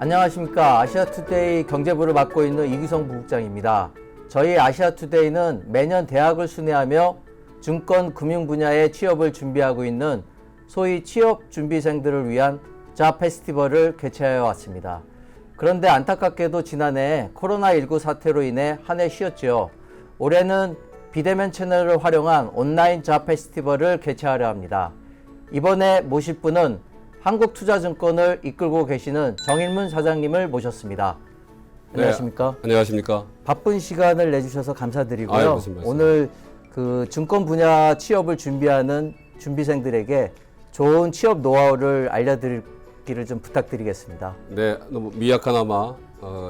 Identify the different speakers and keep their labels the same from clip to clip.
Speaker 1: 안녕하십니까. 아시아투데이 경제부를 맡고 있는 이규성 부국장입니다. 저희 아시아투데이는 매년 대학을 순회하며 증권 금융 분야의 취업을 준비하고 있는 소위 취업 준비생들을 위한 잡 페스티벌을 개최하여 왔습니다. 그런데 안타깝게도 지난해 코로나19 사태로 인해 한 해 쉬었죠. 올해는 비대면 채널을 활용한 온라인 잡 페스티벌을 개최하려 합니다. 이번에 모실 분은 한국투자증권을 이끌고 계시는 정일문 사장님을 모셨습니다. 안녕하십니까?
Speaker 2: 네, 안녕하십니까?
Speaker 1: 바쁜 시간을 내주셔서 감사드리고요.
Speaker 2: 아유, 무슨 말씀.
Speaker 1: 오늘 그 증권 분야 취업을 준비하는 준비생들에게 좋은 취업 노하우를 알려드리기를 좀 부탁드리겠습니다.
Speaker 2: 네, 너무 미약하나마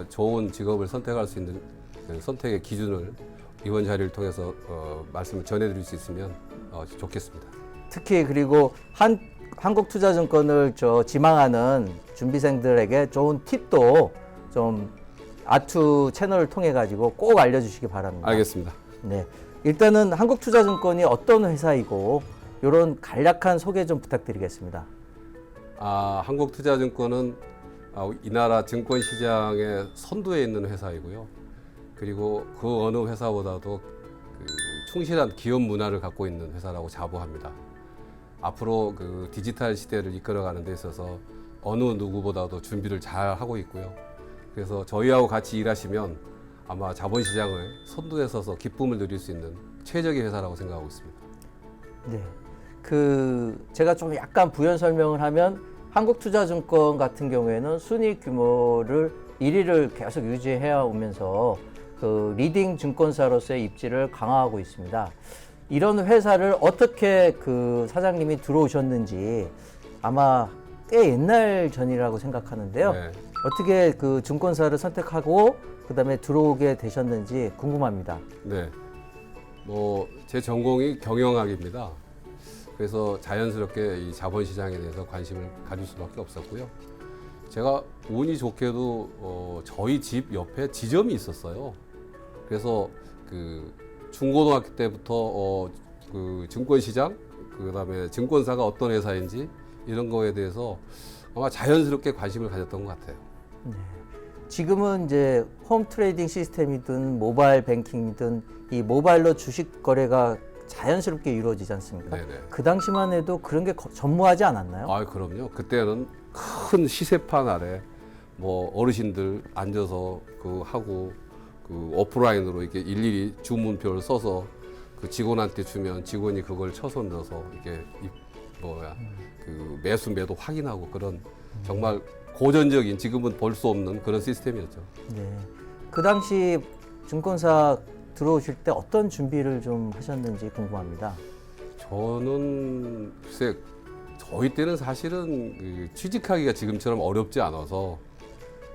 Speaker 2: 좋은 직업을 선택할 수 있는 선택의 기준을 이번 자리를 통해서 말씀을 전해드릴 수 있으면 좋겠습니다.
Speaker 1: 특히 그리고 한국투자증권을 지망하는 준비생들에게 좋은 팁도 좀 아투 채널을 통해 가지고 꼭 알려주시기 바랍니다.
Speaker 2: 알겠습니다.
Speaker 1: 네, 일단은 한국투자증권이 어떤 회사이고 이런 간략한 소개 좀 부탁드리겠습니다.
Speaker 2: 한국투자증권은 이 나라 증권 시장의 선두에 있는 회사이고요. 그리고 그 어느 회사보다도 충실한 기업 문화를 갖고 있는 회사라고 자부합니다. 앞으로 그 디지털 시대를 이끌어가는 데 있어서 어느 누구보다도 준비를 잘 하고 있고요. 그래서 저희하고 같이 일하시면 아마 자본시장을 선두에 서서 기쁨을 누릴 수 있는 최적의 회사라고 생각하고 있습니다.
Speaker 1: 네, 제가 좀 약간 부연 설명을 하면 한국투자증권 같은 경우에는 순이익 규모를 1위를 계속 유지해야 오면서 그 리딩 증권사로서의 입지를 강화하고 있습니다. 이런 회사를 어떻게 그 사장님이 들어오셨는지 아마 꽤 옛날 전이라고 생각하는데요.
Speaker 2: 네.
Speaker 1: 어떻게 그 증권사를 선택하고 그다음에 들어오게 되셨는지 궁금합니다.
Speaker 2: 네, 제 전공이 경영학입니다. 그래서 자연스럽게 이 자본시장에 대해서 관심을 가질 수밖에 없었고요. 제가 운이 좋게도 저희 집 옆에 지점이 있었어요. 그래서 중고등학교 때부터 그 증권시장, 그다음에 증권사가 어떤 회사인지 이런 거에 대해서 아마 자연스럽게 관심을 가졌던 것 같아요.
Speaker 1: 네. 지금은 이제 홈 트레이딩 시스템이든 모바일 뱅킹이든 이 모바일로 주식 거래가 자연스럽게 이루어지지 않습니까?
Speaker 2: 네네.
Speaker 1: 그 당시만 해도 그런 게 전무하지 않았나요?
Speaker 2: 그럼요. 그때는 큰 시세판 아래 어르신들 앉아서 하고 오프라인으로 이렇게 일일이 주문표를 써서 그 직원한테 주면 직원이 그걸 쳐서 넣어서 이게 매수 매도 확인하고 그런 정말 고전적인, 지금은 볼 수 없는 그런 시스템이었죠.
Speaker 1: 네. 그 당시 증권사 들어오실 때 어떤 준비를 좀 하셨는지 궁금합니다.
Speaker 2: 저는 글쎄 저희 때는 사실은 취직하기가 지금처럼 어렵지 않아서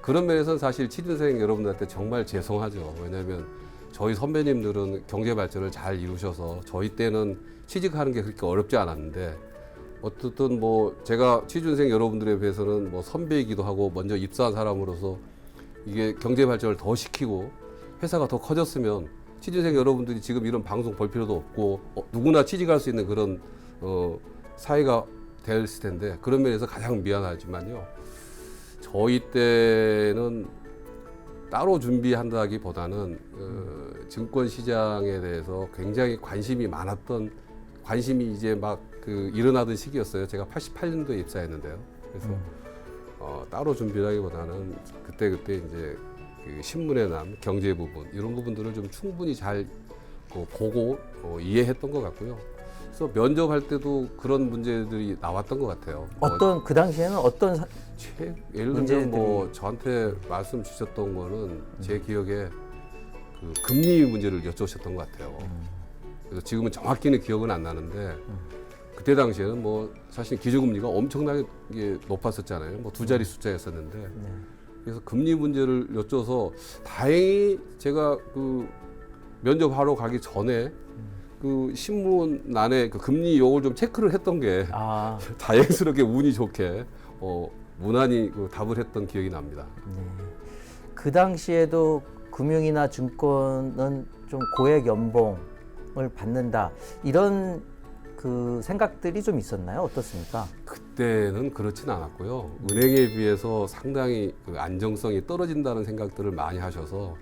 Speaker 2: 그런 면에서는 사실 취준생 여러분들한테 정말 죄송하죠. 왜냐하면 저희 선배님들은 경제 발전을 잘 이루셔서 저희 때는 취직하는 게 그렇게 어렵지 않았는데 어쨌든 제가 취준생 여러분들에 비해서는 선배이기도 하고 먼저 입사한 사람으로서 이게 경제 발전을 더 시키고 회사가 더 커졌으면 취준생 여러분들이 지금 이런 방송 볼 필요도 없고 누구나 취직할 수 있는 그런 사회가 됐을 텐데 그런 면에서 가장 미안하지만요. 저희 때는 따로 준비한다기보다는 증권 시장에 대해서 굉장히 관심이 이제 일어나던 시기였어요. 제가 88년도에 입사했는데요. 그래서 따로 준비하기보다는 그때 이제 신문에 난 경제 부분 이런 부분들을 좀 충분히 잘 보고 이해했던 것 같고요. 그래서 면접할 때도 그런 문제들이 나왔던 것 같아요.
Speaker 1: 그 당시에는 어떤
Speaker 2: 예를 들면 저한테 말씀 주셨던 거는 제 기억에 금리 문제를 여쭤보셨던 것 같아요. 그래서 지금은 정확히는 기억은 안 나는데 그때 당시에는 사실 기준금리가 엄청나게 높았었잖아요. 두 자리 숫자였었는데 그래서 금리 문제를 여쭤서 다행히 제가 면접하러 가기 전에 신문란에 금리 요걸 좀 체크를 했던 게 다행스럽게 운이 좋게 무난히 답을 했던 기억이 납니다.
Speaker 1: 네. 그 당시에도 금융이나 증권은 좀 고액 연봉을 받는다 이런 생각들이 좀 있었나요? 어떻습니까?
Speaker 2: 그때는 그렇진 않았고요. 은행에 비해서 상당히 그 안정성이 떨어진다는 생각들을 많이 하셔서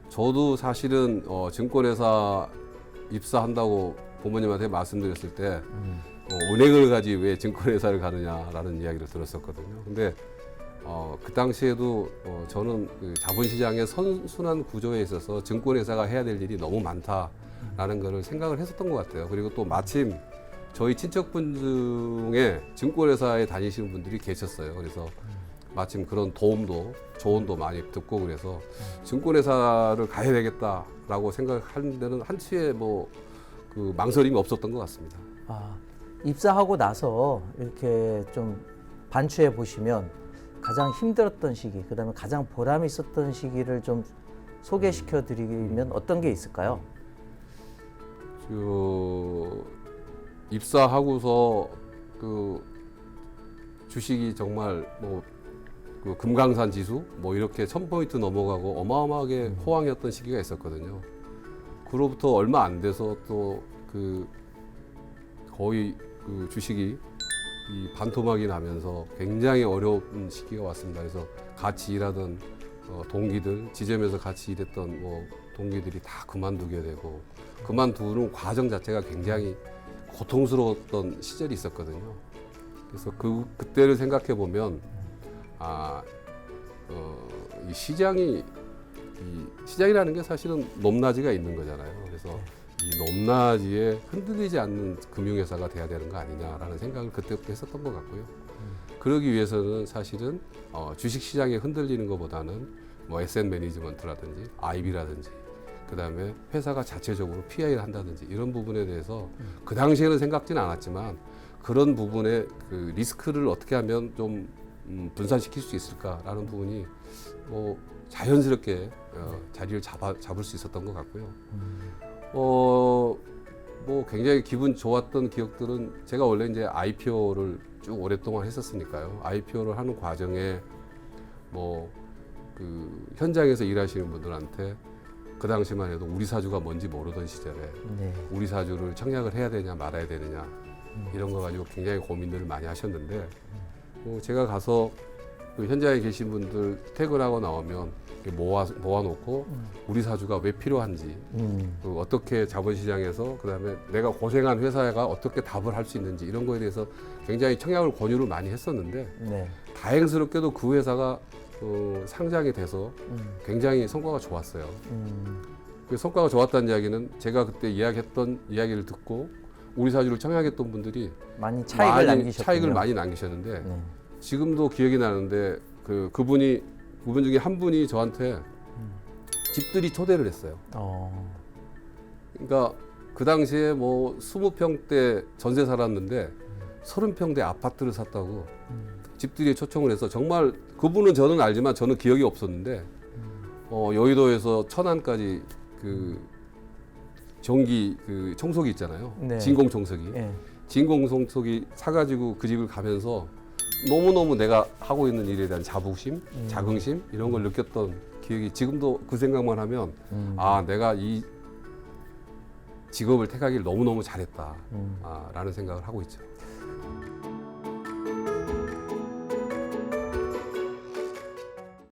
Speaker 2: 저도 사실은 증권회사 입사한다고 부모님한테 말씀드렸을 때 은행을 가지 왜 증권회사를 가느냐라는 이야기를 들었었거든요. 근데 그 당시에도 저는 그 자본시장의 선순환 구조에 있어서 증권회사가 해야 될 일이 너무 많다라는 거를 생각을 했었던 것 같아요. 그리고 또 마침 저희 친척분 중에 증권회사에 다니시는 분들이 계셨어요. 그래서 마침 그런 도움도 조언도 많이 듣고 그래서 증권회사를 가야 되겠다라고 생각하는 데는 한치의 뭐 그 망설임이 없었던 것 같습니다.
Speaker 1: 아, 입사하고 나서 이렇게 좀 반추해 보시면 가장 힘들었던 시기, 그다음에 가장 보람 있었던 시기를 좀 소개시켜 드리면 어떤 게 있을까요?
Speaker 2: 입사하고서 그 주식이 정말 뭐 그 금강산 지수 뭐 이렇게 1000포인트 넘어가고 어마어마하게 호황이었던 시기가 있었거든요. 그로부터 얼마 안 돼서 또 그 거의 그 주식이 이 반토막이 나면서 굉장히 어려운 시기가 왔습니다. 그래서 같이 일하던 동기들, 지점에서 같이 일했던 뭐 동기들이 다 그만두게 되고 그만두는 과정 자체가 굉장히 고통스러웠던 시절이 있었거든요. 그래서 그때를 생각해 보면 이 시장이라는 게 사실은 높낮이가 있는 거잖아요. 그래서 이 높낮이에 흔들리지 않는 금융회사가 돼야 되는 거 아니냐라는 생각을 그때부터 했었던 것 같고요. 그러기 위해서는 사실은 주식시장에 흔들리는 것보다는 뭐 에셋 매니지먼트라든지 IB라든지 그다음에 회사가 자체적으로 PI를 한다든지 이런 부분에 대해서 그 당시에는 생각지는 않았지만 그런 부분에 그 리스크를 어떻게 하면 좀 분산시킬 수 있을까라는 부분이 뭐 자연스럽게 자리를 잡을 수 있었던 것 같고요. 뭐 굉장히 기분 좋았던 기억들은 제가 원래 이제 IPO를 쭉 오랫동안 했었으니까요. IPO를 하는 과정에 뭐 그 현장에서 일하시는 분들한테 그 당시만 해도 우리 사주가 뭔지 모르던 시절에
Speaker 1: 네.
Speaker 2: 우리 사주를 청약을 해야 되냐 말아야 되느냐 이런 거 가지고 굉장히 고민들을 많이 하셨는데 제가 가서 그 현장에 계신 분들 퇴근하고 나오면 모아놓고 우리 사주가 왜 필요한지 그 어떻게 자본시장에서 그다음에 내가 고생한 회사가 어떻게 답을 할 수 있는지 이런 거에 대해서 굉장히 청약을 권유를 많이 했었는데
Speaker 1: 네.
Speaker 2: 다행스럽게도 그 회사가 상장이 돼서 굉장히 성과가 좋았어요. 그 성과가 좋았다는 이야기는 제가 그때 이야기했던 이야기를 듣고 우리 사주를 청약했던 분들이
Speaker 1: 많이 차익을
Speaker 2: 차익을 많이 남기셨는데
Speaker 1: 네.
Speaker 2: 지금도 기억이 나는데 그분 중에 한 분이 저한테 집들이 초대를 했어요. 그러니까 그 당시에 뭐 20평대 전세 살았는데 30평대 아파트를 샀다고 집들이에 초청을 해서 정말 그분은 저는 알지만 저는 기억이 없었는데 여의도에서 천안까지 그 전기 그 청소기 있잖아요.
Speaker 1: 네.
Speaker 2: 진공 청소기.
Speaker 1: 네.
Speaker 2: 진공 청소기 사가지고 그 집을 가면서 너무너무 내가 하고 있는 일에 대한 자부심, 자긍심 이런 걸 느꼈던 기억이 지금도 그 생각만 하면 내가 이 직업을 택하기를 너무너무 잘했다 라는 생각을 하고 있죠.